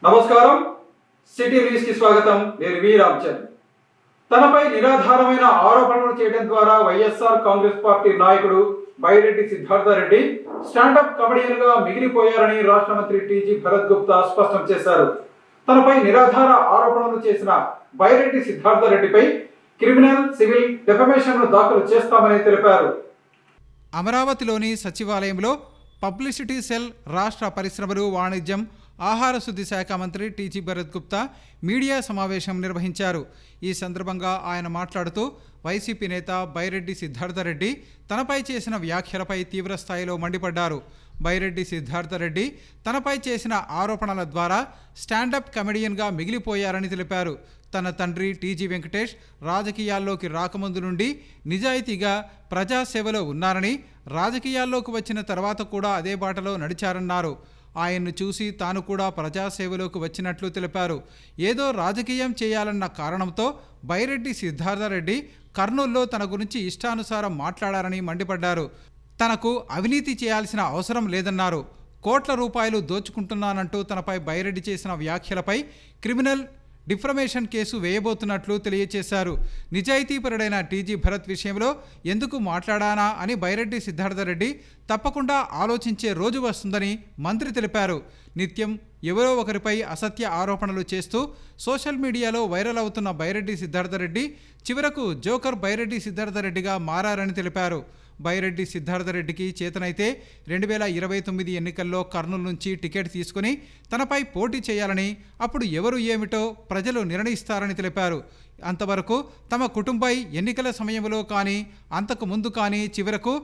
నమస్కారం, city news కి స్వాగతం. నేను వి రామచంద్ర. తనపై నిరాధారమైన ఆరోపణలు చేయడం ద్వారా వైఎస్ఆర్ కాంగ్రెస్ పార్టీ నాయకుడు బైరెడ్డి సిద్ధార్థ రెడ్డి స్టాండప్ కమెడియన్ గా మిగిలిపోయారని రాష్ట్ర మంత్రి టీజీ భరత్ గుప్తా స్పష్టం చేశారు. తనపై నిరాధార ఆరోపణలు చేసిన బైరెడ్డి సిద్ధార్థ రెడ్డిపై క్రిమినల్, సివిల్ డిఫమేషన్ దాఖలు చేస్తామని తెలిపారు. అమరావతిలోని సచివాలయంలో పబ్లిసిటీ సెల్, రాష్ట్ర పరిశ్రమలు, వాణిజ్యం, ఆహార శుద్ధి శాఖ మంత్రి టీజీ భరత్ గుప్తా మీడియా సమావేశం నిర్వహించారు. ఈ సందర్భంగా ఆయన మాట్లాడుతూ వైసీపీ నేత బైరెడ్డి సిద్ధార్థ రెడ్డి తనపై చేసిన వ్యాఖ్యలపై తీవ్ర స్థాయిలో మండిపడ్డారు. బైరెడ్డి సిద్ధార్థ రెడ్డి తనపై చేసిన ఆరోపణల ద్వారా స్టాండప్ కమెడియన్గా మిగిలిపోయారని తెలిపారు. తన తండ్రి టీజీ వెంకటేష్ రాజకీయాల్లోకి రాకముందు నుండి నిజాయితీగా ప్రజాసేవలో ఉన్నారని, రాజకీయాల్లోకి వచ్చిన తర్వాత కూడా అదే బాటలో నడిచారన్నారు. ఆయన్ను చూసి తాను కూడా ప్రజాసేవలోకి వచ్చినట్లు తెలిపారు. ఏదో రాజకీయం చేయాలన్న కారణంతో బైరెడ్డి సిద్ధార్థ రెడ్డి కర్నూలులో తన గురించి ఇష్టానుసారం మాట్లాడారని మండిపడ్డారు. తనకు అవినీతి చేయాల్సిన అవసరం లేదన్నారు. కోట్ల రూపాయలు దోచుకుంటున్నానంటూ తనపై బైరెడ్డి చేసిన వ్యాఖ్యలపై క్రిమినల్ డిఫమేషన్ కేసు వేయబోతున్నట్లు తెలియజేశారు. నిజాయితీపరుడైన టీజీ భరత్ విషయంలో ఎందుకు మాట్లాడానా అని బైరెడ్డి సిద్ధార్థ రెడ్డి తప్పకుండా ఆలోచించే రోజు వస్తుందని మంత్రి తెలిపారు. నిత్యం ఎవరో ఒకరిపై అసత్య ఆరోపణలు చేస్తూ సోషల్ మీడియాలో వైరల్ అవుతున్న బైరెడ్డి సిద్ధార్థ రెడ్డి చివరకు జోకర్ బైరెడ్డి సిద్ధార్థ రెడ్డిగా మారారని తెలిపారు. బైరెడ్డి సిద్ధార్థ రెడ్డికి చేతనైతే 2029 ఎన్నికల్లో కర్నూలు నుంచి టికెట్ తీసుకుని తనపై పోటీ చేయాలని, అప్పుడు ఎవరు ఏమిటో ప్రజలు నిర్ణయిస్తారని తెలిపారు. అంతవరకు తమ కుటుంబం ఎన్నికల సమయంలో కానీ అంతకు ముందు కానీ చివరకు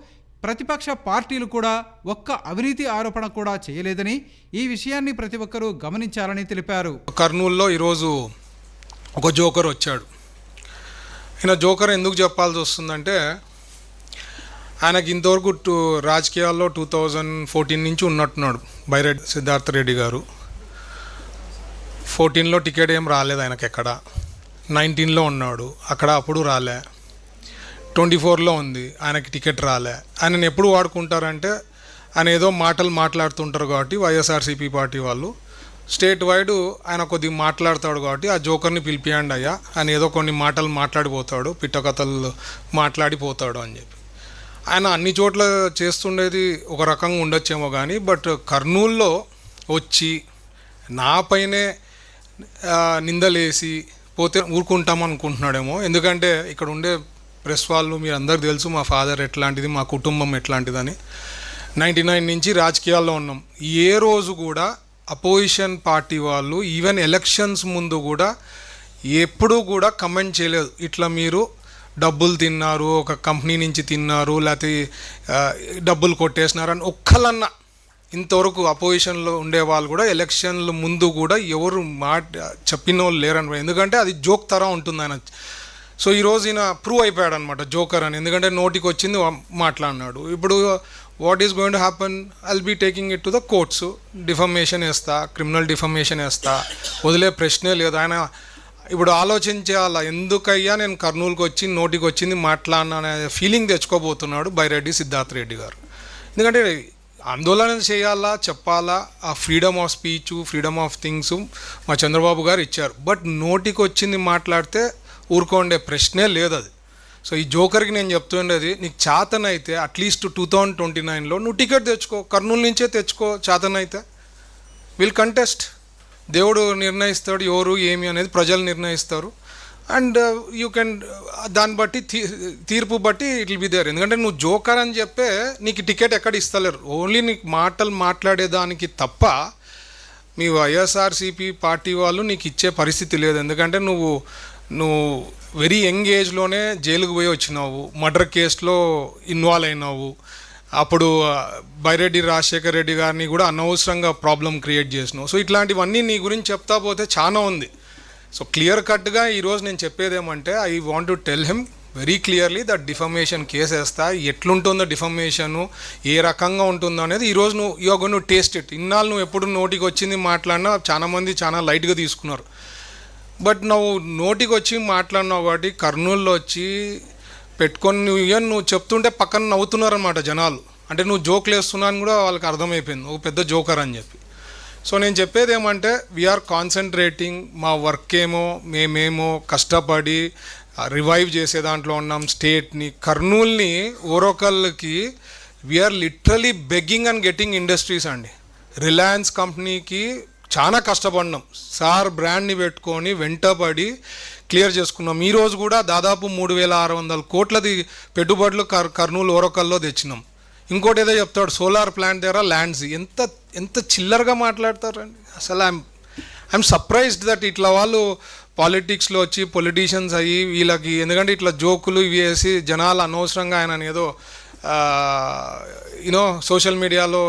ప్రతిపక్ష పార్టీలు కూడా ఒక్క అవినీతి ఆరోపణ కూడా చేయలేదని, ఈ విషయాన్ని ప్రతి ఒక్కరూ గమనించాలని తెలిపారు. కర్నూలులో ఈరోజు ఒక జోకర్ వచ్చాడు. ఈయన జోకర్ ఎందుకు చెప్పాల్సి వస్తుందంటే, ఆయనకి ఇంతవరకు రాజకీయాల్లో 2014 నుంచి ఉన్నట్టున్నాడు బైరెడ్డి సిద్ధార్థ రెడ్డి గారు. 14లో టికెట్ ఏం రాలేదు ఆయనకి, ఎక్కడ 19లో ఉన్నాడు, అక్కడ అప్పుడు రాలే. 24లో ఉంది, ఆయనకి టికెట్ రాలే. ఆయనను ఎప్పుడు వాడుకుంటారంటే, ఆయన ఏదో మాటలు మాట్లాడుతుంటారు కాబట్టి వైఎస్ఆర్సీపీ పార్టీ వాళ్ళు స్టేట్ వైడ్ ఆయన కొద్దిగా మాట్లాడతాడు కాబట్టి ఆ జోకర్ని పిలిపియండి అయ్యా, ఆయన ఏదో కొన్ని మాటలు మాట్లాడిపోతాడు, పిట్టకథలు మాట్లాడిపోతాడు అని చెప్పి. ఆయన అన్ని చోట్ల చేస్తుండేది ఒక రకంగా ఉండొచ్చేమో కానీ, బట్ కర్నూలులో వచ్చి నాపైనే నిందలేసి పోతే ఊరుకుంటామనుకుంటున్నాడేమో. ఎందుకంటే ఇక్కడ ఉండే ప్రెస్ వాళ్ళు మీరు అందరికి తెలుసు మా ఫాదర్ ఎట్లాంటిది, మా కుటుంబం ఎట్లాంటిదని. 99 నుంచి రాజకీయాల్లో ఉన్నాం. ఏ రోజు కూడా అపోజిషన్ పార్టీ వాళ్ళు ఈవెన్ ఎలక్షన్స్ ముందు కూడా ఎప్పుడూ కూడా కమెంట్ చేయలేదు, ఇట్లా మీరు డబ్బులు తిన్నారు, ఒక కంపెనీ నుంచి తిన్నారు, లేకపోతే డబ్బులు కొట్టేసినారు అని ఒక్కలన్నా ఇంతవరకు అపోజిషన్లో ఉండేవాళ్ళు కూడా ఎలక్షన్ల ముందు కూడా ఎవరు చెప్పిన వాళ్ళు లేరని. ఎందుకంటే అది జోక్ తరా ఉంటుంది ఆయన. సో ఈరోజు ఈయన ప్రూవ్ అయిపోయాడు అనమాట జోకర్ అని. ఎందుకంటే నోటికి వచ్చింది మాట్లాడినాడు. ఇప్పుడు what is going to happen, I'll be taking it to the courts. Defamation వేస్తా, క్రిమినల్ డిఫమేషన్ వేస్తా, వదిలే ప్రశ్నే లేదు. ఆయన ఇప్పుడు ఆలోచించాలా, ఎందుకయ్యా నేను కర్నూలుకి వచ్చి నోటికి వచ్చింది మాట్లాడినా అనే ఫీలింగ్ తెచ్చుకోబోతున్నాడు బైరెడ్డి సిద్ధార్థ రెడ్డి గారు. ఎందుకంటే ఆందోళన చేయాలా, చెప్పాలా, ఆ freedom of speech, freedom of things మా చంద్రబాబు గారు ఇచ్చారు. బట్ నోటికి వచ్చింది మాట్లాడితే ఊరుకోండే ప్రశ్నే లేదు అది. సో ఈ జోకర్కి నేను చెప్తుండేది, నీకు చేతనైతే అట్లీస్ట్ 2029లో నువ్వు టికెట్ తెచ్చుకో, కర్నూలు నుంచే తెచ్చుకో. చేతనైతే విల్ కంటెస్ట్. దేవుడు నిర్ణయిస్తాడు ఎవరు ఏమి అనేది, ప్రజలు నిర్ణయిస్తారు. అండ్ యూ కెన్ దాన్ని బట్టి తీర్పు బట్టి ఇట్ విల్ బి దేర్. ఎందుకంటే నువ్వు జోకర్ అని చెప్పే నీకు టికెట్ ఎక్కడ ఇస్తలేరు. ఓన్లీ నీకు మాటలు మాట్లాడేదానికి తప్ప మీ వైఎస్ఆర్సీపీ పార్టీ వాళ్ళు నీకు ఇచ్చే పరిస్థితి లేదు. ఎందుకంటే నువ్వు వెరీ యంగ్ ఏజ్లోనే జైలుకు పోయి వచ్చినావు, మర్డర్ కేసులో ఇన్వాల్వ్ అయినావు. అప్పుడు బైరెడ్డి రాజశేఖర్ రెడ్డి గారిని కూడా అనవసరంగా ప్రాబ్లం క్రియేట్ చేసినావు. సో ఇట్లాంటివన్నీ నీ గురించి చెప్తా పోతే చాలా ఉంది. సో క్లియర్ కట్గా ఈరోజు నేను చెప్పేదేమంటే, I want to tell him very clearly that defamation case వేస్తా. ఎట్లుంటుందో డిఫమేషను, ఏ రకంగా ఉంటుందో అనేది ఈరోజు you are going to taste it. ఇన్నాళ్ళు నువ్వు ఎప్పుడు నోటికి వచ్చింది మాట్లాడినా చాలామంది చాలా లైట్గా తీసుకున్నారు. బట్ నువ్వు నోటికి వచ్చి మాట్లాడినావు కాబట్టి కర్నూలులో వచ్చి పెట్టుకొని నువ్వు చెప్తుంటే పక్కన నవ్వుతున్నారు అనమాట జనాలు. అంటే నువ్వు జోకులు వేస్తున్నావు అని కూడా వాళ్ళకి అర్థమైపోయింది, ఒక పెద్ద జోకర్ అని చెప్పి. సో నేను చెప్పేది ఏమంటే వీఆర్ కాన్సన్ట్రేటింగ్, మా వర్క్ ఏమో మేమేమో కష్టపడి రివైవ్ చేసే దాంట్లో ఉన్నాం స్టేట్ని. కర్నూల్ని ఓరోకల్కి we are literally begging and getting industries అండి. రిలయన్స్ కంపెనీకి చాలా కష్టపడినాం సార్, బ్రాండ్ని పెట్టుకొని వెంటపడి క్లియర్ చేసుకున్నాం. ఈరోజు కూడా దాదాపు 3,600 కోట్లది పెట్టుబడులు కర్నూలు ఓరోకల్లో తెచ్చినాం. ఇంకోటి ఏదో చెప్తాడు, సోలార్ ప్లాంట్ దగ్గర ల్యాండ్స్. ఎంత చిల్లరగా మాట్లాడతారండి అసలు. ఐఎమ్ సర్ప్రైజ్డ్ దట్ ఇట్లా వాళ్ళు పాలిటిక్స్లో వచ్చి పొలిటీషియన్స్ అయ్యి వీళ్ళకి, ఎందుకంటే ఇట్లా జోకులు ఇవి వేసి జనాలు అనవసరంగా ఆయన ఏదో యూనో సోషల్ మీడియాలో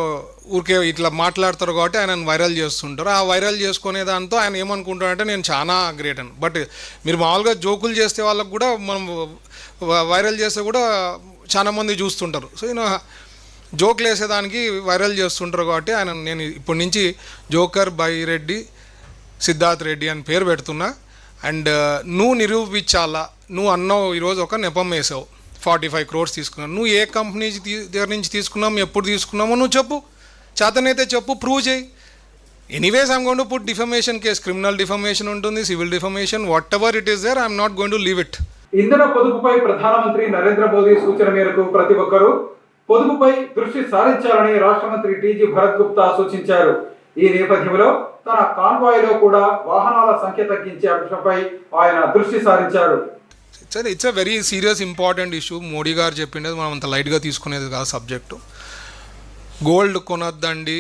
ఊరికే ఇట్లా మాట్లాడతారు కాబట్టి ఆయన వైరల్ చేస్తుంటారు. ఆ వైరల్ చేసుకునే దాంతో ఆయన ఏమనుకుంటారంటే నేను చాలా గ్రేట్ అని. బట్ మీరు మామూలుగా జోకులు చేస్తే వాళ్ళకు కూడా మనం వైరల్ చేస్తే కూడా చాలామంది చూస్తుంటారు. సో యూనో జోకులు వేసేదానికి వైరల్ చేస్తుంటారు కాబట్టి నేను ఇప్పటి నుంచి జోకర్ బైరెడ్డి సిద్ధార్థ్ రెడ్డి అని పేరు పెడుతున్నా. అండ్ నువ్వు నిరూపించాలా, నువ్వు అన్నావు ఈరోజు ఒక నెపం వేసావు, 45 crores తీసుకున్నావు. నువ్వు ఏ కంపెనీ దగ్గర నుంచి తీసుకున్నావు, ఎప్పుడు తీసుకున్నామో నువ్వు చెప్పు, చేతనైతే చెప్పు, ప్రూవ్ చేయి. Anyways I'm going to put defamation case, criminal defamation ఉంటుంది, civil defamation, whatever it is there, I'm not going to leave it. ఇంధన పొదుపుపై ప్రధానమంత్రి నరేంద్ర మోదీ సూచన మేరకు ప్రతి ఒక్కరూ పొదుపుపై దృష్టి సారించాలని రాష్ట్ర మంత్రి టీజీ భరత్ గుప్తా సూచించారు. ఈ నేపథ్యంలో తన కాన్వాయ్లో కూడా వాహనాల సంఖ్య తగ్గించే అంశంపై ఆయన దృష్టి సారించారు. It's a very serious important issue. Modi గారు చెప్పిండేది మనం అంత లైట్గా తీసుకునేది కాదు సబ్జెక్టు. గోల్డ్ కొనొద్దండి,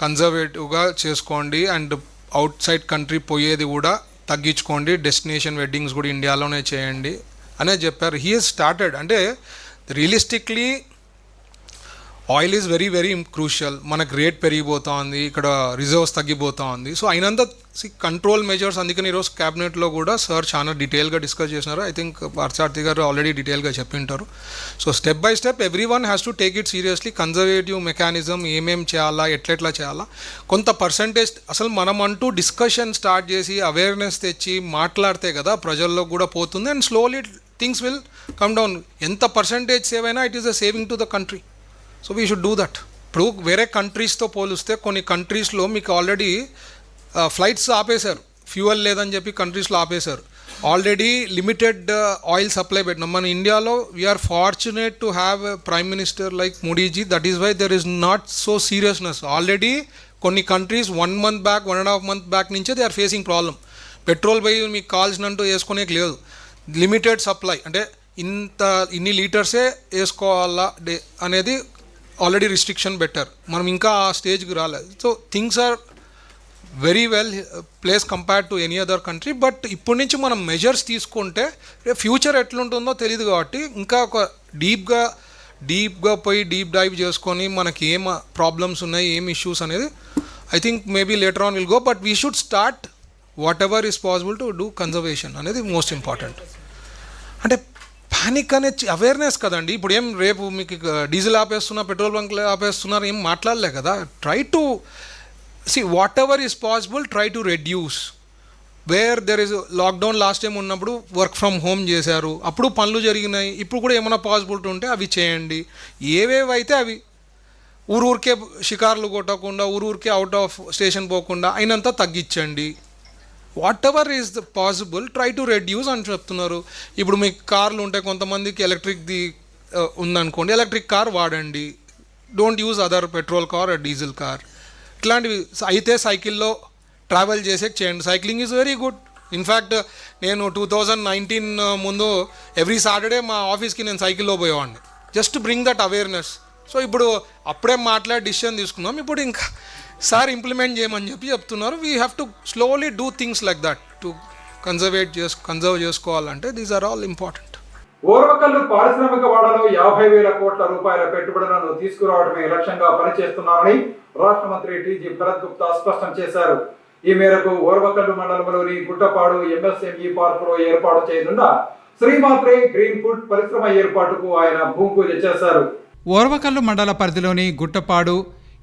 కన్జర్వేటివ్గా చేసుకోండి, అండ్ అవుట్ సైడ్ కంట్రీ పోయేది కూడా తగ్గించుకోండి, డెస్టినేషన్ వెడ్డింగ్స్ కూడా ఇండియాలోనే చేయండి అనే చెప్పారు. He has started. అంటే realistically oil is very very crucial. మనకు రేట్ పెరిగిపోతూ ఉంది, ఇక్కడ రిజర్వ్స్ తగ్గిపోతూ ఉంది. సో అయినంత కంట్రోల్ మెజర్స్, అందుకని ఈరోజు క్యాబినెట్లో కూడా సార్ చాలా డీటెయిల్గా డిస్కస్ చేసినారు. I think Parthasarathi garu already డీటెయిల్గా చెప్పింటారు. So step by step every one has to take it seriously. Conservative mechanism ఏమేం చేయాలా, ఎట్లెట్లా చేయాలా, కొంత పర్సంటేజ్ అసలు మనం అంటూ డిస్కషన్ స్టార్ట్ చేసి అవేర్నెస్ తెచ్చి మాట్లాడితే కదా ప్రజల్లో కూడా పోతుంది. And slowly things will come down. ఎంత పర్సంటేజ్ సేవ్ అయినా it is a saving to the country. So we should do that. ఇప్పుడు వేరే కంట్రీస్తో పోలిస్తే కొన్ని కంట్రీస్లో మీకు ఆల్రెడీ ఫ్లైట్స్ ఆపేశారు, ఫ్యూయల్ లేదని చెప్పి కంట్రీస్లో ఆపేశారు. ఆల్రెడీ లిమిటెడ్ ఆయిల్ సప్లై పెట్టినాం. మన ఇండియాలో we are fortunate to have a prime minister like Modiji. That is why there is not so seriousness. Already కొన్ని countries 1 month back, 1.5 month back నుంచే they are facing problem. Petrol పోయి మీకు కావాల్సినంటూ వేసుకునేకి లేదు, limited supply, అంటే ఇన్ని లీటర్సే వేసుకోవాలా అనేది ఆల్రెడీ రిస్ట్రిక్షన్ పెట్టారు. మనం ఇంకా ఆ స్టేజ్కి రాలేదు. So things are very well place compared to any other country. But ఇప్పటి నుంచి మనం మెజర్స్ తీసుకుంటే ఫ్యూచర్ ఎట్లుంటుందో తెలియదు కాబట్టి ఇంకా ఒక డీప్గా పోయి డీప్ డైవ్ చేసుకొని మనకి ఏం ప్రాబ్లమ్స్ ఉన్నాయి, ఏం ఇష్యూస్ అనేది I think maybe later on will go. But we should start what ever is possible to do conservation అనేది మోస్ట్ ఇంపార్టెంట్. అంటే పానిక్ అనే అవేర్నెస్ కదండి. ఇప్పుడు ఏం రేపు మీకు డీజిల్ ఆపేస్తున్నా, పెట్రోల్ బంక్లు ఆపేస్తున్నారు, ఏం మాట్లాడలే కదా. Try to see what ever is possible, try to reduce. Where there is lockdown last time ఉన్నప్పుడు వర్క్ ఫ్రమ్ హోమ్ చేశారు, అప్పుడు పనులు జరిగినాయి. ఇప్పుడు కూడా ఏమైనా పాసిబిలిటీ ఉంటే అవి చేయండి. ఏవేవైతే అవి ఊరికే షికార్లు కొట్టకుండా, ఊరికే అవుట్ ఆఫ్ స్టేషన్ పోకుండా అయినంత తగ్గించండి. Whatever is the possible try to reduce అని చెప్తున్నారు. ఇప్పుడు మీకు కార్లు ఉంటాయి, కొంతమందికి ఎలక్ట్రిక్ది ఉందనుకోండి, ఎలక్ట్రిక్ కార్ వాడండి. Don't use other petrol car or diesel car. ఇట్లాంటివి అయితే సైకిల్లో ట్రావెల్ చేయండి. Cycling is very good. In fact నేను 2019 ముందు ఎవ్రీ సాటర్డే మా ఆఫీస్కి నేను సైకిల్లో పోయేవాడిని, just bring that awareness. So ఇప్పుడు అప్పుడే మాట్లాడి డిసిషన్ తీసుకున్నాం, ఇప్పుడు ఇంకా సార్ ఇంప్లిమెంట్ చేయమని చెప్తున్నారు. We have to slowly do things like that to conserve చేసుకోవాలంటే these are all important. Orvakallu పారిశ్రామిక వాడలో 50,000 కోట్ల రూపాయల పెట్టుబడులను తీసుకురావడమే లక్ష్యంగా పనిచేస్తున్నారని రాష్ట్ర మంత్రి టీజీ భరత్ గుప్తా స్పష్టం చేశారు. ఈ మేరకు ఓర్వకల్లు మండలంలోని గుట్టపాడు ఎంఎస్ఎంఈ పార్కులో ఏర్పాటు చేయనున్న శ్రీమాత్రే గ్రీన్ ఫుడ్ పరిశ్రమ ఏర్పాటుకు ఆయన భూమి పూజ చేశారు. ఓర్వకల్లు మండల పరిధిలోని గుట్టపాడు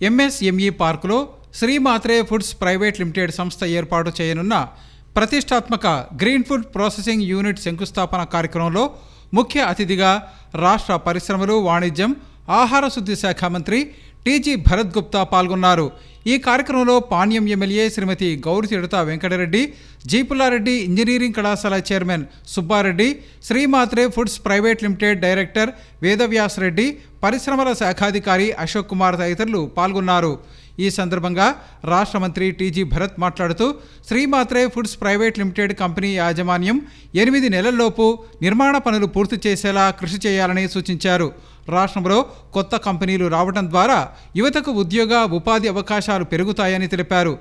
ఎంఎస్ఎంఈ పార్కులో శ్రీమాత్రే ఫుడ్స్ ప్రైవేట్ లిమిటెడ్ సంస్థ ఏర్పాటు చేయనున్న ప్రతిష్టాత్మక గ్రీన్ ఫుడ్ ప్రాసెసింగ్ యూనిట్ శంకుస్థాపన కార్యక్రమంలో ముఖ్య అతిథిగా రాష్ట్ర పరిశ్రమలు, వాణిజ్యం, ఆహార శుద్ధి శాఖ మంత్రి టీజీ భరత్ గుప్తా పాల్గొన్నారు. ఈ కార్యక్రమంలో పాణ్యం ఎమ్మెల్యే శ్రీమతి గౌరి చిడత వెంకటరెడ్డి, జీపుల్లారెడ్డి ఇంజనీరింగ్ కళాశాల చైర్మన్ సుబ్బారెడ్డి, శ్రీమాత్రే foods private limited director Vedavyas Reddy, పరిశ్రమల శాఖాధికారి అశోక్ కుమార్ తదితరులు పాల్గొన్నారు. ఈ సందర్భంగా రాష్ట్ర మంత్రి టీజీ భరత్ మాట్లాడుతూ శ్రీమాత్రే ఫుడ్స్ ప్రైవేట్ లిమిటెడ్ కంపెనీ యాజమాన్యం 8 నెలల్లోపు నిర్మాణ పనులు పూర్తి చేసేలా కృషి చేయాలని సూచించారు. రాష్ట్రంలో కొత్త కంపెనీలు రావడం ద్వారా యువతకు ఉద్యోగ ఉపాధి అవకాశాలు పెరుగుతాయని తెలిపారు.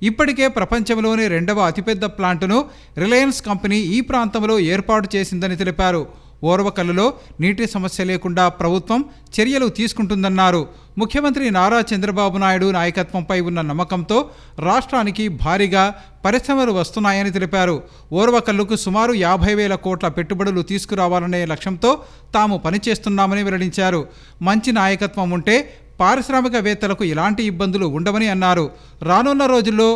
ఇప్పటికే ప్రపంచంలోని 2వ అతిపెద్ద ప్లాంటును రిలయన్స్ కంపెనీ ఈ ప్రాంతంలో ఏర్పాటు చేసిందని తెలిపారు. ఓర్వకల్లులో నీటి సమస్య లేకుండా ప్రభుత్వం చర్యలు తీసుకుంటుందన్నారు. ముఖ్యమంత్రి నారా చంద్రబాబు నాయుడు నాయకత్వంపై ఉన్న నమ్మకంతో రాష్ట్రానికి భారీగా పరిశ్రమలు వస్తున్నాయని తెలిపారు. ఓర్వకల్లుకు సుమారు 50,000 కోట్ల పెట్టుబడులు తీసుకురావాలనే లక్ష్యంతో తాము పనిచేస్తున్నామని వెల్లడించారు. మంచి నాయకత్వం ఉంటే పారిశ్రామికవేత్తలకు ఎలాంటి ఇబ్బందులు ఉండవని అన్నారు. రానున్న రోజుల్లో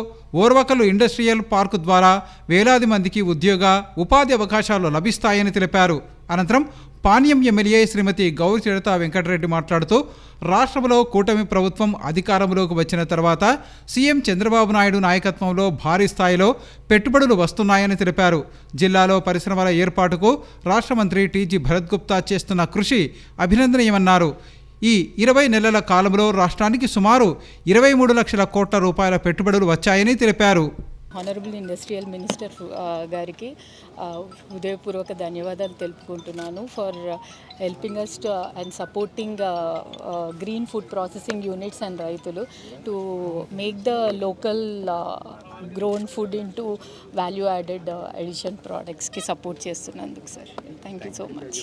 ఓర్వకల్లు ఇండస్ట్రియల్ పార్కు ద్వారా వేలాది మందికి ఉద్యోగ ఉపాధి అవకాశాలు లభిస్తాయని తెలిపారు. అనంతరం పాణ్యం ఎమ్మెల్యే శ్రీమతి గౌరి చిడత వెంకటరెడ్డి మాట్లాడుతూ రాష్ట్రంలో కూటమి ప్రభుత్వం అధికారంలోకి వచ్చిన తర్వాత సీఎం చంద్రబాబు నాయుడు నాయకత్వంలో భారీ స్థాయిలో పెట్టుబడులు వస్తున్నాయని తెలిపారు. జిల్లాలో పరిశ్రమల ఏర్పాటుకు రాష్ట్ర మంత్రి టీజీ భరత్ గుప్తా చేస్తున్న కృషి అభినందనీయమన్నారు. ఈ 20 నెలల కాలంలో రాష్ట్రానికి సుమారు 23 లక్షల కోట్ల రూపాయల పెట్టుబడులు వచ్చాయని తెలిపారు. హానరబుల్ ఇండస్ట్రియల్ మినిస్టర్ గారికి హృదయపూర్వక ధన్యవాదాలు తెలుపుకుంటున్నాను for helping us and supporting green food processing units and రైతులు to make the local grown food into value added edition ప్రోడక్ట్స్కి సపోర్ట్ చేస్తున్నందుకు sir thank you so much.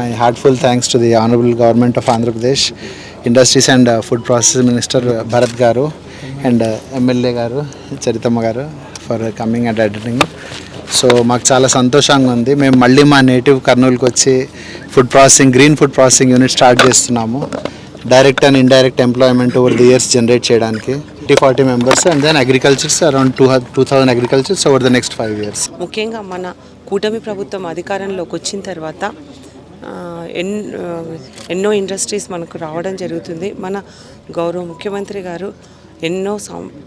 My heartful thanks to the Honorable Government of Andhra Pradesh, Industries and Food Processing Minister Bharat Garu and MLA గారు చరితమ్మ గారు for coming and attending. So మాకు చాలా సంతోషంగా ఉంది. మేము మళ్ళీ మా నేటివ్ కర్నూలుకి వచ్చి food processing green food processing unit start చేస్తున్నాము. Direct and indirect employment over the years generate చేయడానికి 40 members and then agricultures around 2,000 agricultures over the next 5 years. ముఖ్యంగా మన కూటమి ప్రభుత్వం అధికారంలోకి వచ్చిన తర్వాత ఎన్నో ఇండస్ట్రీస్ మనకు రావడం జరుగుతుంది. మన గౌరవ ముఖ్యమంత్రి గారు ఎన్నో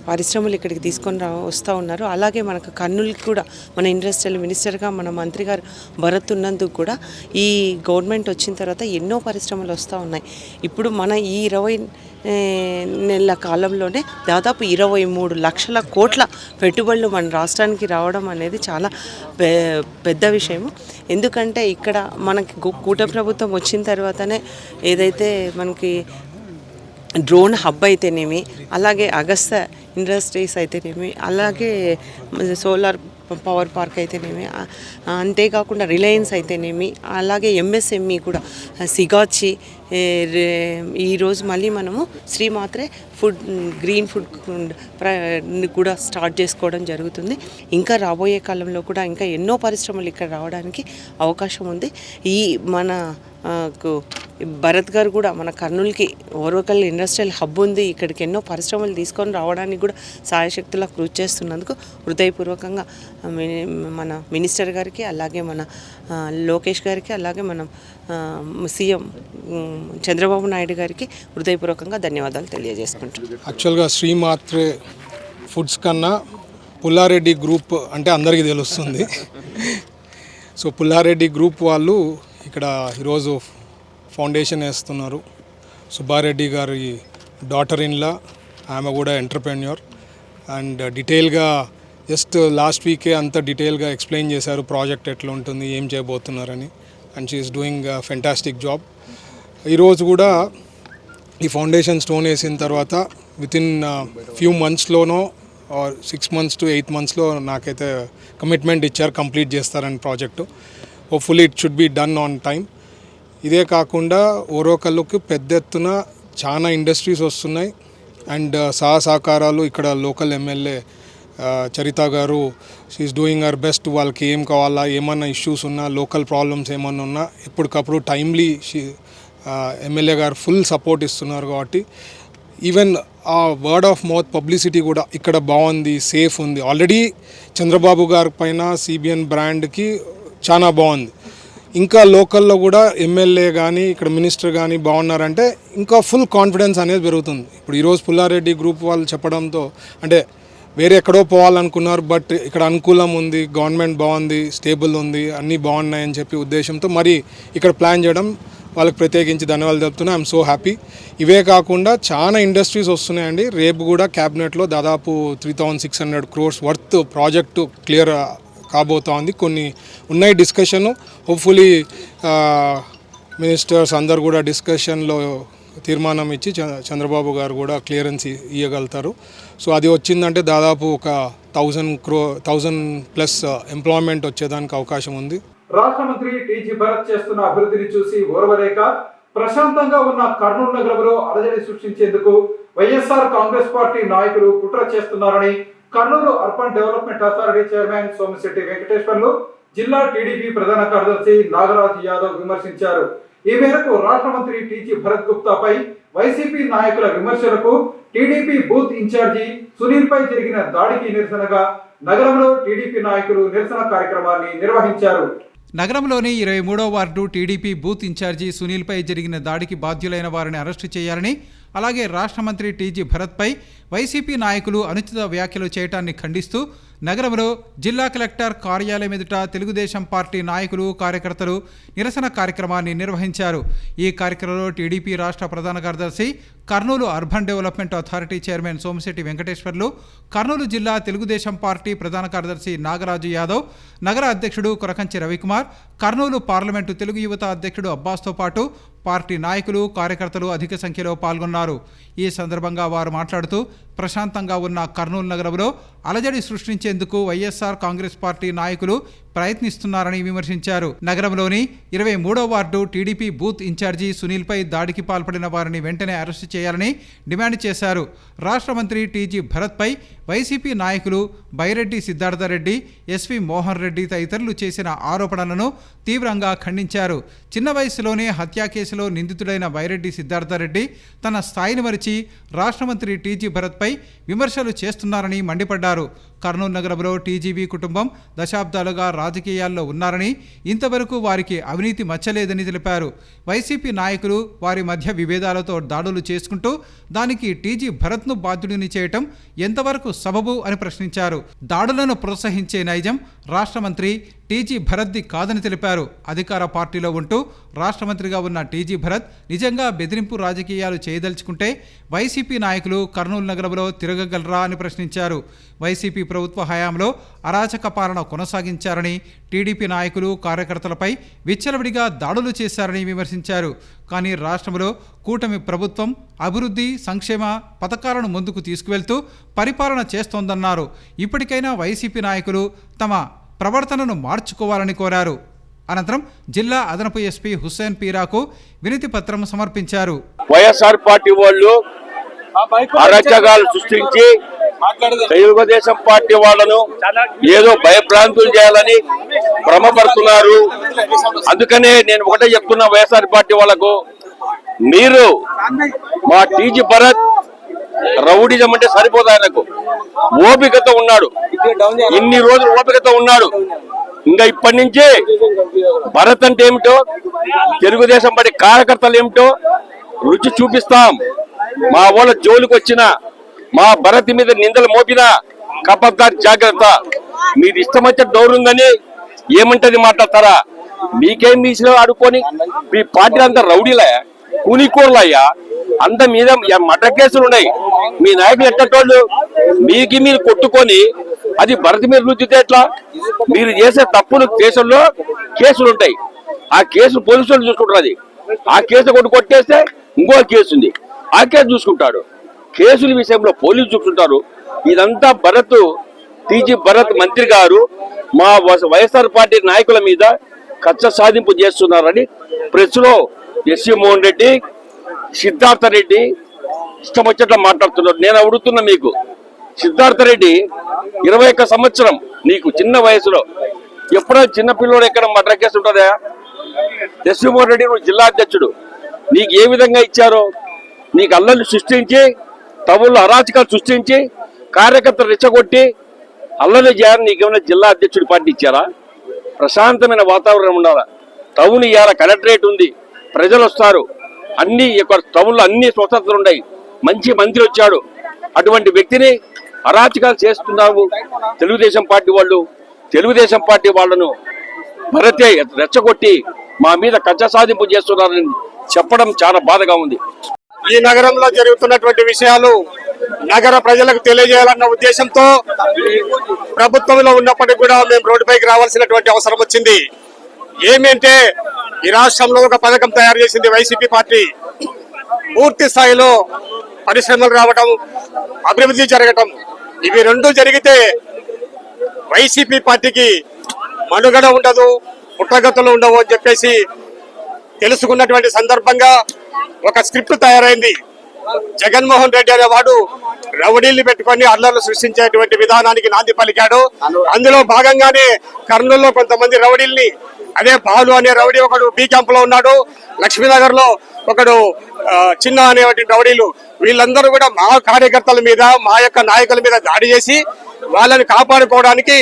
పరిశ్రమలు ఇక్కడికి తీసుకొని వస్తూ ఉన్నారు. అలాగే మనకు కర్నూలుకి కూడా మన ఇండస్ట్రియల్ మినిస్టర్గా మన మంత్రి గారు భరత్ ఉన్నందుకు కూడా ఈ గవర్నమెంట్ వచ్చిన తర్వాత ఎన్నో పరిశ్రమలు వస్తూ ఉన్నాయి. ఇప్పుడు మన ఈ 20 నెలల కాలంలోనే దాదాపు 23 లక్షల కోట్ల పెట్టుబడులు మన రాష్ట్రానికి రావడం అనేది చాలా పెద్ద విషయం. ఎందుకంటే ఇక్కడ మనకి కూటమి ప్రభుత్వం వచ్చిన తర్వాతనే ఏదైతే మనకి డ్రోన్ హబ్ అయితేనేమి, అలాగే అగస్త ఇండస్ట్రీస్ అయితేనేమి, అలాగే సోలార్ పవర్ పార్క్ అయితేనేమి, అంతేకాకుండా రిలయన్స్ అయితేనేమి, అలాగే ఎంఎస్ఎంఈ కూడా సిగాచి, ఈరోజు మళ్ళీ మనము శ్రీమాత్రే ఫుడ్ గ్రీన్ ఫుడ్ కూడా స్టార్ట్ చేసుకోవడం జరుగుతుంది. ఇంకా రాబోయే కాలంలో కూడా ఇంకా ఎన్నో పరిశ్రమలు ఇక్కడ రావడానికి అవకాశం ఉంది. ఈ మన భరత్ గారు కూడా మన కర్నూలుకి ఓర్వకల్ ఇండస్ట్రియల్ హబ్ ఉంది, ఇక్కడికి ఎన్నో పరిశ్రమలు తీసుకొని రావడానికి కూడా సాయశక్తులా కృషి చేస్తున్నందుకు హృదయపూర్వకంగా మన మినిస్టర్ గారికి, అలాగే మన లోకేష్ గారికి, అలాగే మన సీఎం చంద్రబాబు నాయుడు గారికి హృదయపూర్వకంగా ధన్యవాదాలు తెలియజేసుకుంటున్నాను. యాక్చువల్గా శ్రీమాత్రే ఫుడ్స్ కన్నా పుల్లారెడ్డి గ్రూప్ అంటే అందరికీ తెలుస్తుంది. సో పుల్లారెడ్డి గ్రూప్ వాళ్ళు ఇక్కడ ఈరోజు ఫౌండేషన్ వేస్తున్నారు. సుబ్బారెడ్డి గారి డాటర్ ఇన్లా, ఆమె కూడా ఎంటర్ప్రెన్యూర్. అండ్ డీటెయిల్గా జస్ట్ లాస్ట్ వీకే అంత డీటెయిల్గా ఎక్స్ప్లెయిన్ చేశారు ప్రాజెక్ట్ ఎట్లా ఉంటుంది, ఏం చేయబోతున్నారని. And she is doing fantastic job. ఈరోజు కూడా ఈ ఫౌండేషన్ స్టోన్ వేసిన తర్వాత వితిన్ ఫ్యూ మంత్స్లోనో ఆర్ 6 months to 8 monthsలో నాకైతే కమిట్మెంట్ ఇచ్చారు, కంప్లీట్ చేస్తారని project. Hopefully it should be done on time. ఇదే కాకుండా ఓర్వకల్లుకి పెద్ద ఎత్తున చాలా ఇండస్ట్రీస్ వస్తున్నాయి. అండ్ సహకారాలు ఇక్కడ లోకల్ ఎమ్మెల్యే చరిత గారు షీఈస్ డూయింగ్ అవర్ బెస్ట్. వాళ్ళకి ఏం కావాలా, ఏమన్నా ఇష్యూస్ ఉన్నా, లోకల్ ప్రాబ్లమ్స్ ఏమన్నా ఉన్నా ఎప్పటికప్పుడు టైమ్లీ ఎమ్మెల్యే గారు ఫుల్ సపోర్ట్ ఇస్తున్నారు. కాబట్టి ఈవెన్ ఆ వర్డ్ ఆఫ్ మౌత్ పబ్లిసిటీ కూడా ఇక్కడ బాగుంది, సేఫ్ ఉంది. ఆల్రెడీ చంద్రబాబు గారి పైన సిబిఎన్ బ్రాండ్కి చాలా బాగుంది. ఇంకా లోకల్లో కూడా ఎమ్మెల్యే కానీ ఇక్కడ మినిస్టర్ కానీ బాగున్నారంటే ఇంకా ఫుల్ కాన్ఫిడెన్స్ అనేది పెరుగుతుంది. ఇప్పుడు ఈరోజు పుల్లారెడ్డి గ్రూప్ వాళ్ళు చెప్పడంతో అంటే వేరే ఎక్కడో పోవాలనుకున్నారు, బట్ ఇక్కడ అనుకూలం ఉంది, గవర్నమెంట్ బాగుంది, స్టేబుల్ ఉంది, అన్నీ బాగున్నాయని చెప్పి ఉద్దేశంతో మరి ఇక్కడ ప్లాన్ చేయడం వాళ్ళకి ప్రత్యేకించి ధన్యవాదాలు చెప్తున్నా. I'm so happy. ఇవే కాకుండా చాలా ఇండస్ట్రీస్ వస్తున్నాయండి. రేపు కూడా క్యాబినెట్లో దాదాపు 3600 crores వర్త్ ప్రాజెక్టు క్లియర్ కాబోతోంది. కొన్ని ఉన్నాయి డిస్కషన్. హోప్ఫుల్లీ మినిస్టర్స్ అందరు కూడా డిస్కషన్లో తీర్మానం ఇచ్చి చంద్రబాబు గారు కూడా క్లియరెన్స్ ఇవ్వగలుగుతారు. సో అది వచ్చిందంటే దాదాపు ఒక 1000+ ఎంప్లాయ్మెంట్ వచ్చేదానికి అవకాశం ఉంది. రాష్ట్ర మంత్రి టీజీ భరత్ చేస్తున్న అభివృద్ధిని చూసి ఓర్వలేక ప్రశాంతంగా ఉన్న కర్నూలు నగరంలో అలజడి సృష్టించేందుకు వైఎస్ఆర్ కాంగ్రెస్ పార్టీ నాయకులు కుట్ర చేస్తున్నారని Kurnool urban development authority chairman Somisetti Venkateswarlu, జిల్లా టీడీపీ ప్రధాన కార్యదర్శి నాగరాజ్ యాదవ్ విమర్శించారు. ఈ మేరకు రాష్ట్ర మంత్రి టీజీ భరత్ గుప్తాపై వైసీపీ నాయకుల విమర్శలకు టీడీపీ బూత్ ఇన్ఛార్జి సునీల్ పై జరిగిన దాడికి నిరసనగా నగరంలో టీడీపీ నాయకులు నిరసన కార్యక్రమాన్ని నిర్వహించారు. నగరంలోని 23వ వార్డు టీడీపీ బూత్ ఇన్ఛార్జి సునీల్పై జరిగిన దాడికి బాధ్యులైన వారిని అరెస్టు చేయాలని, అలాగే రాష్ట్ర మంత్రి టీజీ భరత్పై వైసీపీ నాయకులు అనుచిత వ్యాఖ్యలు చేయటాన్ని ఖండిస్తూ నగరంలో జిల్లా కలెక్టర్ కార్యాలయం ఎదుట తెలుగుదేశం పార్టీ నాయకులు, కార్యకర్తలు నిరసన కార్యక్రమాన్ని నిర్వహించారు. ఈ కార్యక్రమంలో టీడీపీ రాష్ట్ర ప్రధాన కార్యదర్శి, Kurnool urban development authority chairman Somisetti Venkateswarlu, Kurnool జిల్లా తెలుగుదేశం పార్టీ ప్రధాన కార్యదర్శి నాగరాజు యాదవ్, నగర అధ్యక్షుడు కొరకంచి రవికుమార్, కర్నూలు పార్లమెంటు తెలుగు యువత అధ్యక్షుడు అబ్బాస్తో పాటు పార్టీ నాయకులు, కార్యకర్తలు అధిక సంఖ్యలో పాల్గొన్నారు. ఈ సందర్భంగా వారు మాట్లాడుతూ ప్రశాంతంగా ఉన్న కర్నూలు నగరంలో అలజడి సృష్టించేందుకు వైఎస్ఆర్ కాంగ్రెస్ పార్టీ నాయకులు ప్రయత్నిస్తున్నారని విమర్శించారు. నగరంలోని 23వ వార్డు టీడీపీ బూత్ ఇన్ఛార్జి సునీల్పై దాడికి పాల్పడిన వారిని వెంటనే అరెస్టు చేయాలని డిమాండ్ చేశారు. రాష్ట్ర మంత్రి టీజీ భరత్పై వైసీపీ నాయకులు బైరెడ్డి సిద్ధార్థరెడ్డి, ఎస్వి మోహన్ రెడ్డి తదితరులు చేసిన ఆరోపణలను తీవ్రంగా ఖండించారు. చిన్న వయసులోనే హత్యా కేసులో నిందితుడైన బైరెడ్డి సిద్ధార్థరెడ్డి తన స్థాయిని మరిచి రాష్ట్ర మంత్రి టీజీ భరత్పై విమర్శలు చేస్తున్నారని మండిపడ్డారు. కర్నూలు నగరంలో టీజీబీ కుటుంబం దశాబ్దాలుగా రాజకీయాల్లో ఉన్నారని, ఇంతవరకు వారికి అవినీతి మచ్చలేదని తెలిపారు. వైసీపీ నాయకులు వారి మధ్య విభేదాలతో దాడులు చేసుకుంటూ దానికి టీజీ భరత్ను బాధ్యుడిని చేయటం ఎంతవరకు సబబు అని ప్రశ్నించారు. దాడులను ప్రోత్సహించే నైజం రాష్ట్ర మంత్రి టీజీ భరత్ది కాదని తెలిపారు. అధికార పార్టీలో ఉంటూ రాష్ట్ర మంత్రిగా ఉన్న టీజీ భరత్ నిజంగా బెదిరింపు రాజకీయాలు చేయదలుచుకుంటే వైసీపీ నాయకులు కర్నూలు నగరంలో తిరగగలరా అని ప్రశ్నించారు. వైసీపీ ప్రభుత్వ హయాంలో అరాచక పాలన కొనసాగించారని, టీడీపీ నాయకులు, కార్యకర్తలపై విచ్చలవిడిగా దాడులు చేశారని విమర్శించారు. కానీ రాష్ట్రంలో కూటమి ప్రభుత్వం అభివృద్ధి, సంక్షేమ పథకాలను ముందుకు తీసుకువెళ్తూ పరిపాలన చేస్తోందన్నారు. ఇప్పటికైనా వైసీపీ నాయకులు తమ ప్రవర్తనను మార్చుకోవాలని కోరారు. అనంతరం జిల్లా అదనపు ఎస్పీ హుస్సేన్ పీరాకు వినతి పత్రం సమర్పించారు. వైఎస్ఆర్ పార్టీ వాళ్ళు అరాచకాలు సృష్టించి తెలుగుదేశం పార్టీ వాళ్ళను ఏదో భయభ్రాంతులు చేయాలని భ్రమపడుతున్నారు. అందుకనే నేను ఒకటే చెప్తున్నా వైఎస్ఆర్ పార్టీ వాళ్ళకు, మీరు మా టీజీ భరత్ రౌడీజం అంటే సరిపోదు. ఆయనకు ఓపికతో ఉన్నాడు, ఇన్ని రోజులు ఓపికతో ఉన్నాడు. ఇంకా ఇప్పటి నుంచే భరత్ అంటే ఏమిటో, తెలుగుదేశం పార్టీ కార్యకర్తలు ఏమిటో రుచి చూపిస్తాం. మా వాళ్ళ జోలికి వచ్చిన, మా భరత్ మీద నిందలు మోపినా కపద్దార్ జాగ్రత్త. మీరు ఇష్టం వచ్చే డోర్ ఉందని ఏమంటది మాట్లాడతారా? మీకేం మీసిలో ఆడుకొని మీ పార్టీ అంతా రౌడీలా, కూనికోర్లయ్యా, అంత మీద మర్డర్ కేసులు ఉన్నాయి. మీ నాయకులు ఎట్టటోళ్ళు మీకు మీరు కొట్టుకొని అది భరత్ మీద రుచితే ఎట్లా? మీరు చేసే తప్పులు కేసుల్లో కేసులు ఉంటాయి. ఆ కేసు పోలీసులు చూసుకుంటారు. అది ఆ కేసు కొట్టేస్తే ఇంకో కేసు ఉంది, ఆ కేసు చూసుకుంటాడు. కేసుల విషయంలో పోలీసు చూసుకుంటారు. ఇదంతా భరత్, టీజీ భరత్ మంత్రి గారు మా వైఎస్ఆర్ పార్టీ నాయకుల మీద కక్ష సాధింపు చేస్తున్నారని ప్రెస్లో ఎస్వి మోహన్ రెడ్డి, సిద్ధార్థ రెడ్డి ఇష్టం వచ్చేట్లా మాట్లాడుతున్నారు. నేను అడుగుతున్నా, మీకు సిద్ధార్థ రెడ్డి 21 సంవత్సరం, నీకు చిన్న వయసులో ఎప్పుడో చిన్న పిల్లోడు ఎక్కడ మర్డర్ కేసు ఉంటుందా? ఎస్వి మోహన్ రెడ్డి నువ్వు జిల్లా అధ్యక్షుడు, నీకు ఏ విధంగా ఇచ్చారో, నీకు అల్లర్లు సృష్టించి, తవుళ్ళు అరాచకాలు సృష్టించి, కార్యకర్తలు రెచ్చగొట్టి అల్లర్లు చేయాలని నీకేమైనా జిల్లా అధ్యక్షుడి పార్టీ ఇచ్చారా? ప్రశాంతమైన వాతావరణం ఉండాలా. టౌన్ ఇవాళ కలెక్టరేట్ ఉంది, ప్రజలు వస్తారు, అన్ని టౌన్లో అన్ని స్వతంత్రం ఉన్నాయి, మంచి మంత్రి వచ్చాడు. అటువంటి వ్యక్తిని అరాచకాలు చేస్తున్నాము తెలుగుదేశం పార్టీ వాళ్ళను భరతే రెచ్చగొట్టి మా మీద కక్ష సాధింపు చేస్తున్నారని చెప్పడం చాలా బాధగా ఉంది. ఈ నగరంలో జరుగుతున్నటువంటి విషయాలు నగర ప్రజలకు తెలియజేయాలన్న ఉద్దేశంతో ప్రభుత్వంలో ఉన్నప్పటికీ కూడా మేము రోడ్డుపైకి రావాల్సినటువంటి అవసరం వచ్చింది. ఏమంటే ఈ రాష్ట్రంలో ఒక పథకం తయారు చేసింది వైసీపీ పార్టీ. పూర్తి స్థాయిలో పరిశ్రమలు రావటం, అభివృద్ధి జరగటం, ఇవి రెండు జరిగితే వైసీపీ పార్టీకి మనుగడ ఉండదు, పుట్టగతులు ఉండవు అని చెప్పేసి తెలుసుకున్నటువంటి సందర్భంగా ఒక స్క్రిప్ట్ తయారైంది. జగన్మోహన్ రెడ్డి అనేవాడు రౌడీల్ని పెట్టుకొని అల్లర్లు సృష్టించేటువంటి విధానానికి నాంది పలికాడు. అందులో భాగంగానే కర్నూలులో కొంతమంది రౌడీల్ని, అదే బాలు అనే రౌడీ ఒకడు బి క్యాంప్ లో ఉన్నాడు, లక్ష్మీనగర్ లో ఒకడు చిన్న అనేటువంటి రౌడీలు, వీళ్ళందరూ కూడా మా కార్యకర్తల మీద, మా యొక్క నాయకుల మీద దాడి చేసి వాళ్ళని కాపాడుకోవడానికి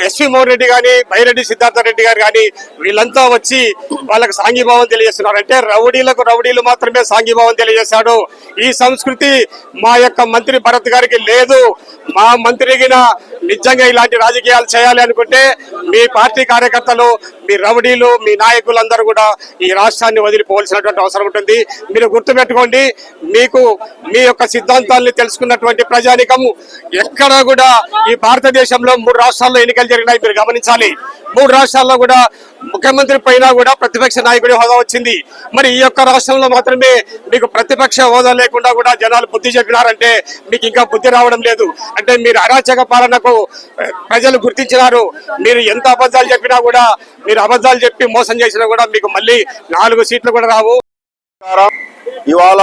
ఎస్వి మోహన్ రెడ్డి గాని, బైరెడ్డి సిద్ధార్థ రెడ్డి గారు కానీ వీళ్ళంతా వచ్చి వాళ్ళకి సాంఘీభావం తెలియజేస్తున్నారు. అంటే రౌడీలకు రౌడీలు మాత్రమే సాంఘీభావం తెలియజేశాడు. ఈ సంస్కృతి మా యొక్క మంత్రి భరత్ గారికి లేదు. మా మంత్రిగిన నిజంగా ఇలాంటి రాజకీయాలు చేయాలి అనుకుంటే మీ పార్టీ కార్యకర్తలు, మీ రౌడీలు, మీ నాయకులందరూ కూడా ఈ రాష్ట్రాన్ని వదిలిపోవాల్సినటువంటి అవసరం ఉంటుంది. మీరు గుర్తుపెట్టుకోండి, మీకు మీ యొక్క సిద్ధాంతాలని తెలుసుకున్నటువంటి ప్రజానికము ఎక్కడా కూడా ఈ భారతదేశంలో 3 రాష్ట్రాల్లో ఎన్నికలు జరిగినాయి, మీరు గమనించాలి. 3 రాష్ట్రాల్లో కూడా ముఖ్యమంత్రి పైన కూడా ప్రతిపక్ష నాయకుడి హోదా వచ్చింది. మరి ఈ యొక్క రాష్ట్రంలో మాత్రమే మీకు ప్రతిపక్ష హోదా లేకుండా కూడా జనాలు బుద్ధి చెప్పినారంటే మీకు ఇంకా బుద్ధి రావడం లేదు. అంటే మీరు అరాచక పాలనకు ప్రజలు గుర్తించినారు. మీరు ఎంత అబద్ధాలు చెప్పినా కూడా, మీరు అబద్ధాలు చెప్పి మోసం చేసినా కూడా మీకు మళ్ళీ 4 సీట్లు కూడా రావు. ఇవాళ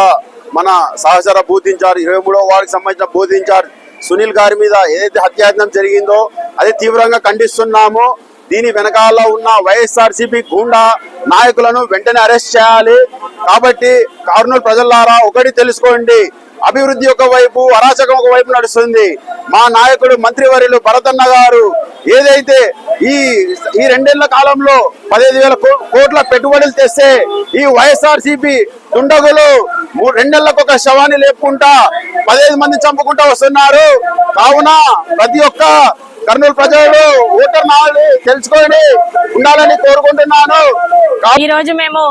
మన సహచర బూత్ ఇన్ఛార్జ్ 23వ వార్డుకి సంబంధించిన బూత్ ఇన్ఛార్జ్ సునీల్ గారి మీద ఏదైతే హత్యాయత్నం జరిగిందో అది తీవ్రంగా ఖండిస్తున్నాము. దీని వెనకాల ఉన్న వైఎస్ఆర్సీపీ గూండా నాయకులను వెంటనే అరెస్ట్ చేయాలి. కాబట్టి కర్నూలు ప్రజలారా ఒకటి తెలుసుకోండి, అభివృద్ధి ఒక వైపు, అరాచకం ఒక వైపు నడుస్తుంది. మా నాయకుడు మంత్రివర్యులు భరతన్న గారు ఏదైతే ఈ 2 ఏళ్ల కాలంలో 15,000 కోట్ల పెట్టుబడులు తెస్తే ఈ వైఎస్ఆర్సీపీ దుండగులు 2 నెలలకు ఒక శవాన్ని లేపుకుంటా 15 మంది చంపుకుంటా వస్తున్నారు. కావున ప్రతి ఒక్క కర్నూలు ప్రజలు ఓటర్ నాలుగు తెలుసుకొని ఉండాలని కోరుకుంటున్నాను. ఈ రోజు మేము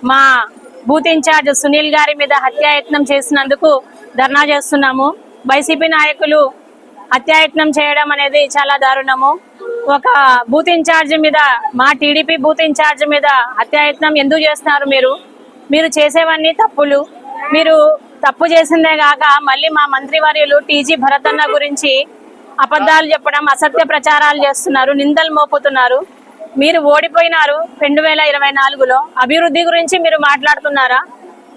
మా బూత్ ఇన్ఛార్జ్ సునీల్ గారి మీద హత్యాయత్నం చేసినందుకు ధర్నా చేస్తున్నాము. వైసీపీ నాయకులు హత్యాయత్నం చేయడం అనేది చాలా దారుణము. ఒక బూత్ ఇన్ఛార్జ్ మీద, మా టీడీపీ బూత్ ఇన్ఛార్జ్ మీద హత్యాయత్నం ఎందుకు చేస్తున్నారు? మీరు చేసేవన్నీ తప్పులు. మీరు తప్పు చేసిందే కాక మళ్ళీ మా మంత్రివర్యులు టీజీ భరతన్న గురించి అబద్ధాలు చెప్పడం, అసత్య ప్రచారాలు చేస్తున్నారు, నిందలు మోపుతున్నారు. మీరు ఓడిపోయినారు 2024లో. అభివృద్ధి గురించి మీరు మాట్లాడుతున్నారా?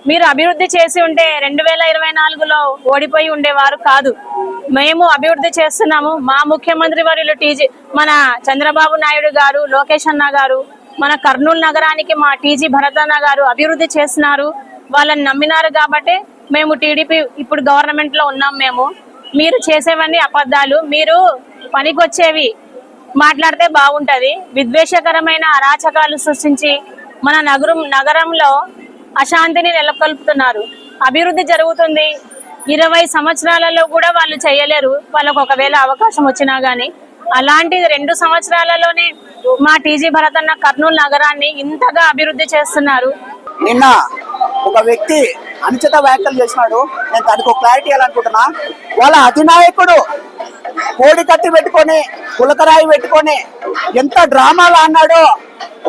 మీరు అభివృద్ధి చేసి ఉంటే 2024లో ఓడిపోయి ఉండేవారు కాదు. మేము అభివృద్ధి చేస్తున్నాము. మా ముఖ్యమంత్రి వర్యులు మన చంద్రబాబు నాయుడు గారు, లోకేష్ అన్న గారు, మన కర్నూలు నగరానికి మా టీజీ భరతన్న గారు అభివృద్ధి చేస్తున్నారు. వాళ్ళని నమ్మినారు కాబట్టి మేము టీడీపీ ఇప్పుడు గవర్నమెంట్ లో ఉన్నాం. మీరు చేసేవన్నీ అబద్ధాలు. మీరు పనికొచ్చేవి మాట్లాడితే బాగుంటది. విద్వేషకరమైన అరాచకాలు సృష్టించి మన నగరంలో అశాంతిని నెలకొల్పుతున్నారు. అభివృద్ధి జరుగుతుంది. 20 సంవత్సరాలలో కూడా వాళ్ళు చేయలేరు, వాళ్ళకు ఒకవేళ అవకాశం వచ్చినా గానీ. అలాంటిది 2 సంవత్సరాలలోనే మా టీజీ భరతన్న కర్నూలు నగరాన్ని ఇంతగా అభివృద్ధి చేస్తున్నారు. నిన్న ఒక వ్యక్తి అనుచిత వ్యాఖ్యలు చేసినాడు. నేను దానికి ఒక క్లారిటీ ఇవ్వాలనుకుంటున్నా. వాళ్ళ అధినాయకుడు కోడి కత్తి పెట్టుకొని, పులకరాయి పెట్టుకొని ఎంత డ్రామాలు ఆడినాడో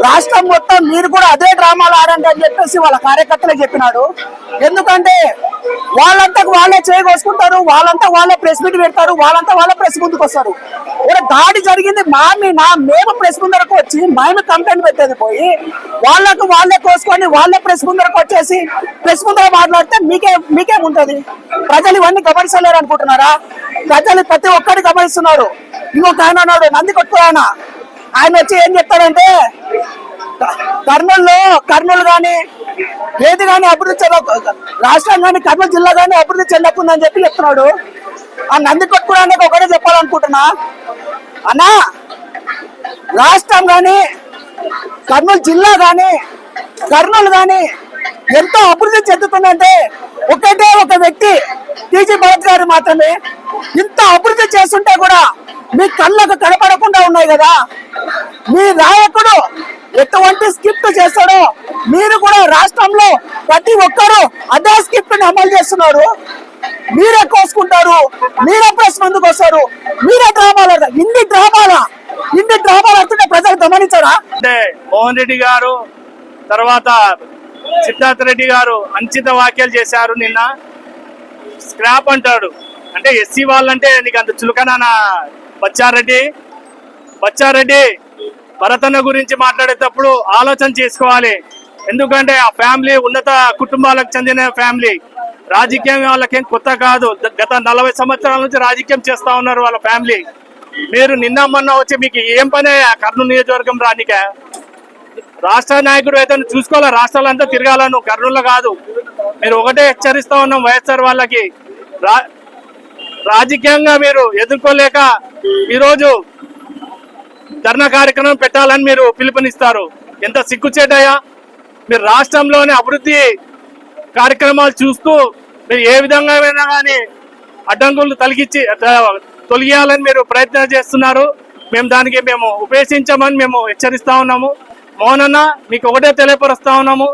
రాష్ట్రం మొత్తం మీరు కూడా అదే డ్రామాలు ఆడండి అని చెప్పేసి వాళ్ళ కార్యకర్తలకు చెప్పినాడు. ఎందుకంటే వాళ్ళంతకు వాళ్ళే చేయగోసుకుంటారు, వాళ్ళంతా వాళ్ళే ప్రెస్ మీట్ పెడతారు, వాళ్ళంతా వాళ్ళే ప్రెస్ ముందుకు వస్తారు. దాడి జరిగింది మేము ప్రెస్ ముందరకు వచ్చి మేము కంప్లైంట్ పెట్టేది పోయి వాళ్ళకు వాళ్ళే కోసుకొని వాళ్ళే ప్రెస్ ముందరకు వచ్చేసి ప్రెస్ ముందర మాట్లాడితే మీకేముంటది? ప్రజలు ఇవన్నీ గమనించలేరు అనుకుంటున్నారా? ప్రజలు ప్రతి ఒక్కటి గమనిస్తున్నారు. ఇంకొక ఆయన అన్నాడు, నందికొట్టు ఆయన వచ్చి ఏం చెప్తారంటే కర్నూలు కానీ ఏది కానీ అభివృద్ధి రాష్ట్రం కానీ కర్నూలు జిల్లా కానీ అభివృద్ధి చెందకుందని చెప్పి చెప్తున్నాడు. ఆ నందికొట్టుకోవడానికి ఒకటే చెప్పాలనుకుంటున్నా అన్నా, రాష్ట్రం కానీ కర్నూలు జిల్లా కానీ కర్నూలు కానీ ఎంతో అభివృద్ధి చెందుతుందంటే ఒకటే ఒక వ్యక్తి టీజీ భరత్ గారు మాత్రమే. ఇంత అభివృద్ధి చేస్తుంటే కూడా మీ కళ్ళకు కనపడకుండా ఉన్నాయి కదా. మీ నాయకుడు ఎటువంటి స్క్రిప్ట్ చేస్తాడో మీరు కూడా రాష్ట్రంలో ప్రతి ఒక్కరూ అదే స్క్రిప్ట్ ని అమలు చేస్తున్నారు. మీరే కోసుకుంటారు, మీరే ప్రెస్ ముందుకు వస్తారు, మీరే డ్రామాలు ఆడతారు. ఇన్ని డ్రామాలు ఆడుతుంటే ప్రజలు గమనించారా? అంటే మోహన్ రెడ్డి గారు తర్వాత సిద్ధార్థ రెడ్డి గారు అంచిత వ్యాఖ్యలు చేశారు. నిన్న స్క్రాప్ అంటాడు అంటే ఎస్సీ వాళ్ళంటే నీకు అంత చులకనా? బచ్చారెడ్డి భరతన్న గురించి మాట్లాడేటప్పుడు ఆలోచన చేసుకోవాలి. ఎందుకంటే ఆ ఫ్యామిలీ ఉన్నత కుటుంబాలకు చెందిన ఫ్యామిలీ. రాజకీయం వాళ్ళకేం కొత్త కాదు. గత 40 సంవత్సరాల నుంచి రాజకీయం చేస్తా ఉన్నారు వాళ్ళ ఫ్యామిలీ. మీరు నిన్న మొన్న వచ్చి మీకు ఏం పని కర్నూలు నియోజకవర్గం రానికే? రాష్ట్ర నాయకుడు అయితే చూసుకోవాలి, రాష్ట్రాలంతా తిరగాలను, కర్నూలు కాదు. మీరు ఒకటే హెచ్చరిస్తా ఉన్నాం వైఎస్ఆర్ వాళ్ళకి, రాజకీయంగా మీరు ఎదుర్కోలేక ఈరోజు ధర్నా కార్యక్రమం పెట్టాలని మీరు పిలుపునిస్తారు. ఎంత సిగ్గుచేటయ్యా! మీరు రాష్ట్రంలోని అభివృద్ధి కార్యక్రమాలు చూస్తూ మీరు ఏ విధంగా అయినా కానీ అడ్డంకులు తొలగియాలని మీరు ప్రయత్నం చేస్తున్నారు. దానికి మేము ఉపేక్షించమని మేము హెచ్చరిస్తా ఉన్నాము. మోహనన్న, మీకు ఒకటే తెలియపరుస్తా ఉన్నాము,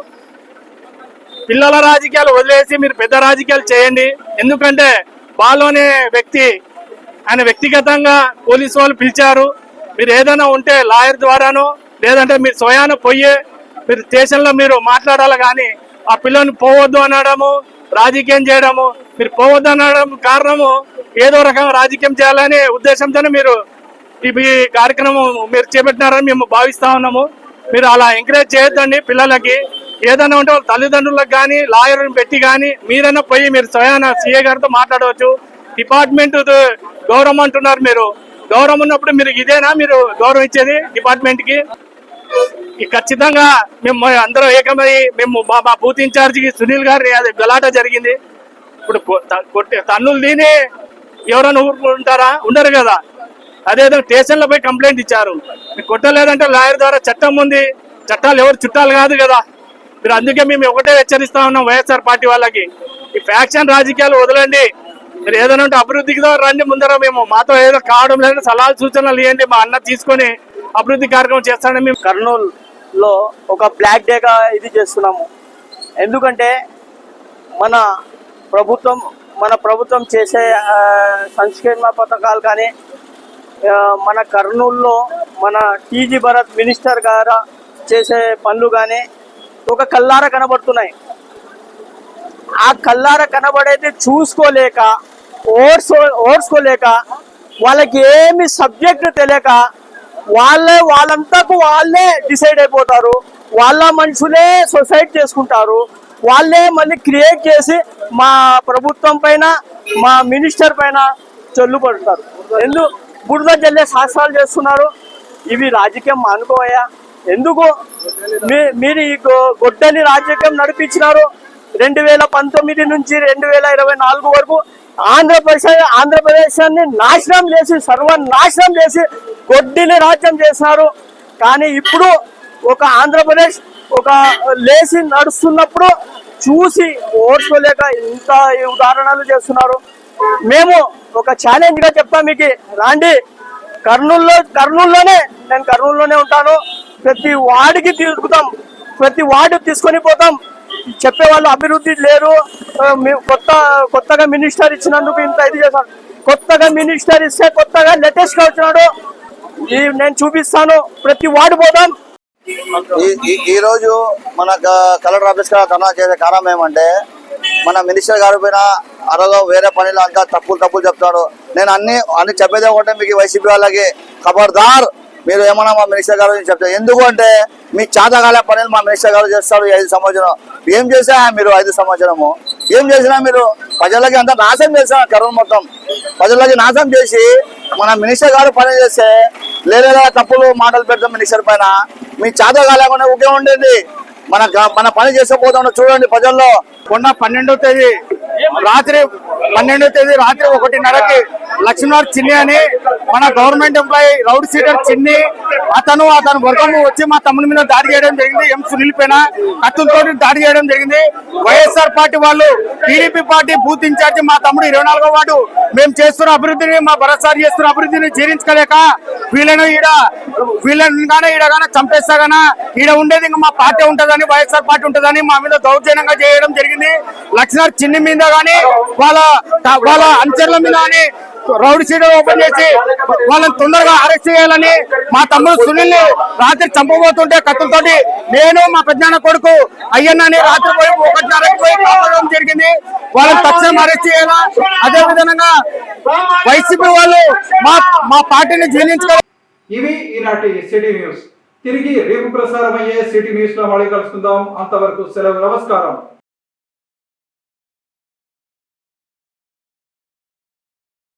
పిల్లల రాజకీయాలు వదిలేసి మీరు పెద్ద రాజకీయాలు చేయండి. ఎందుకంటే బాలు అనే వ్యక్తి ఆయన వ్యక్తిగతంగా పోలీసు వాళ్ళు పిలిచారు. మీరు ఏదైనా ఉంటే లాయర్ ద్వారానో లేదంటే మీరు స్వయాన పోయే మీరు స్టేషన్లో మీరు మాట్లాడాలి. కానీ ఆ పిల్లని పోవద్దు అనడము, రాజకీయం చేయడము, మీరు పోవద్దు అనడం కారణము ఏదో రకంగా రాజకీయం చేయాలనే ఉద్దేశంతోనే మీరు ఈ కార్యక్రమం మీరు చేపట్టినారని మేము భావిస్తా ఉన్నాము. మీరు అలా ఎంకరేజ్ చేయొద్దండి. పిల్లలకి ఏదైనా ఉంటే వాళ్ళ తల్లిదండ్రులకు కానీ లాయర్ని పెట్టి కానీ మీరైనా పోయి మీరు స్వయాన సీఏ గారితో మాట్లాడవచ్చు. డిపార్ట్మెంట్ గౌరవం అంటున్నారు. మీరు గౌరవం ఉన్నప్పుడు మీరు ఇదేనా మీరు గౌరవం ఇచ్చేది డిపార్ట్మెంట్కి? ఖచ్చితంగా మేము అందరూ ఏకమై మేము మా బూత్ ఇన్ఛార్జికి సునీల్ గారి అది గలాట జరిగింది. ఇప్పుడు తన్నులు దీని ఎవరైనా ఊరుకుంటారా? ఉండరు కదా. అదేదో స్టేషన్లో పోయి కంప్లైంట్ ఇచ్చారు. మీకు కొట్టలేదంటే లాయర్ ద్వారా చట్టం ఉంది. చట్టాలు ఎవరు చుట్టాలు కాదు కదా. మీరు అందుకే మేము ఒకటే హెచ్చరిస్తా ఉన్నాం వైఎస్ఆర్ పార్టీ వాళ్ళకి, ఈ ఫ్యాక్షన్ రాజకీయాలు వదలండి. మీరు ఏదైనా ఉంటే అభివృద్ధికి రండి. ముందర మేము మాతో ఏదో కావడం లేదంటే సలహాలు సూచనలు ఇవ్వండి. మా అన్న తీసుకొని అభివృద్ధి కార్యక్రమం చేస్తాడని మేము కర్నూలులో ఒక బ్లాక్ డేగా ఇది చేస్తున్నాము. ఎందుకంటే మన ప్రభుత్వం చేసే సంక్షేమ పథకాలు కానీ మన కర్నూలులో మన టీజీ భరత్ మినిస్టర్ గారు చేసే పనులు కానీ ఒక కల్లార కనబడుతున్నాయి. ఆ కల్లార కనబడేది చూసుకోలేక ఓర్చుకోలేక వాళ్ళకి ఏమి సబ్జెక్ట్ తెలియక వాళ్ళంతకు వాళ్ళే డిసైడ్ అయిపోతారు. వాళ్ళ మనుషులే సొసైడ్ చేసుకుంటారు. వాళ్ళే మళ్ళీ క్రియేట్ చేసి మా ప్రభుత్వం పైన మా మినిస్టర్ పైన చల్లు పడతారు. బురద జల్లే శాస్త్రాలు చేస్తున్నారు. ఇవి రాజకీయం అనుకోవయ్యా. ఎందుకు మీరు ఈ గొడ్డలి రాజకీయం నడిపించినారు? 2019 నుంచి 2024 వరకు ఆంధ్రప్రదేశాన్ని నాశనం చేసి సర్వనాశనం చేసి గొడ్డలి రాజ్యం చేసినారు. కానీ ఇప్పుడు ఒక ఆంధ్రప్రదేశ్ ఒక లేచి నడుస్తున్నప్పుడు చూసి ఓర్చుకోలేక ఇంత ఉదాహరణలు చేస్తున్నారు. మేము ఒక ఛాలెంజ్ గా చెప్తాం మీకు, రాండి కర్నూలులోనే నేను కర్నూలులోనే ఉంటాను. ప్రతి వార్డుకి తిరుగుతాం, ప్రతి వార్డు తీసుకొని పోతాం. చెప్పేవాళ్ళు అభివృద్ధి లేరు. కొత్తగా మినిస్టర్ ఇచ్చినందుకు ఇంత ఇది చేశాను. కొత్తగా మినిస్టర్ ఇస్తే కొత్తగా లేటెస్ట్ గా వచ్చినాడు. నేను చూపిస్తాను. ప్రతి వార్డు పోతాం. ఈ రోజు మన కలెక్టర్ ఆఫీస్ ధర్నా చేసే కారణం ఏమంటే మన మినిస్టర్ గారి పైన అరలో వేరే పనులు అంతా తప్పులు చెప్తాడు. నేను అన్ని చెప్పేదే ఒకటే మీకు వైసీపీ వాళ్ళకి, ఖబర్దార్ మీరు ఏమన్నా మా మినిస్టర్ గారు చెప్తారు. ఎందుకు అంటే మీ చేతకాలే పనులు మా మినిస్టర్ గారు చేస్తాడు. 5 సంవత్సరం ఏం చేసా మీరు? 5 సంవత్సరము ఏం చేసినా మీరు ప్రజలకి అంతా నాశనం చేశారు. కరోనా మొత్తం ప్రజలకి నాశనం చేసి మన మినిస్టర్ గారు పని చేస్తే లేదా తప్పులు మాటలు పెడతాం మినిస్టర్ పైన. మీ చేతకాలేకుండా ఊకే ఉండండి. మన పని చేసే పోతాం చూడండి. ప్రజల్లో మొన్న 12వ తేదీ రాత్రి 1:30కి లక్ష్మీనాథ్ చిన్ని అని మన గవర్నమెంట్ ఎంప్లాయీ రౌడ్ సీటర్ చిన్ని అతని వర్గము వచ్చి మా తమ్ముడి మీద దాడి చేయడం జరిగింది. ఎం సునీల్ పైన కత్తులతో దాడి చేయడం జరిగింది. వైఎస్ఆర్ పార్టీ వాళ్ళు టీడీపీ పార్టీ బూత్ ఇన్ఛార్జి మా తమ్ముడు 24వ వార్డు మేము చేస్తున్న అభివృద్ధిని మా భరత్ సార్ చేస్తున్న అభివృద్ధిని జీర్ణించుకోలేక వీళ్ళను ఈడగానే చంపేస్తాగానా ఈడ ఉండేది ఇంకా మా పార్టీ ఉంటదని వైఎస్ఆర్ పార్టీ ఉంటదని మా మీద దౌర్జన్యంగా చేయడం జరిగింది. లక్ష్మీనాథ్ చిన్ని మీద గానీ వాళ్ళ అనుచరుల మీద గానీ రౌడీ షీటర్ ఓపెన్ చేసి వాళ్ళని తొందరగా అరెస్ట్ చేయాలని మా తమ్ముడు సునీల్ ని రాత్రి చంపబోతుంటే కత్తులతోటి నేను మా పెద్దనాన్న కొడుకు అయ్యన్నని రాత్రి పోయి 1:30కి పోయి కాపాడడం జరిగింది. వాళ్ళని తక్షణం అరెస్ట్ చేయాలా. అదే విధంగా వైసీపీ వాళ్ళు మా పార్టీని జీర్ణించుకోవాలి. ఇవి ఈనాటి సిటీ న్యూస్. తిరిగి రేపు ప్రసారం అయ్యే సిటీ న్యూస్ లో మళ్ళీ కలుసుకుందాం. అంతవరకు సెలవు. నమస్కారం.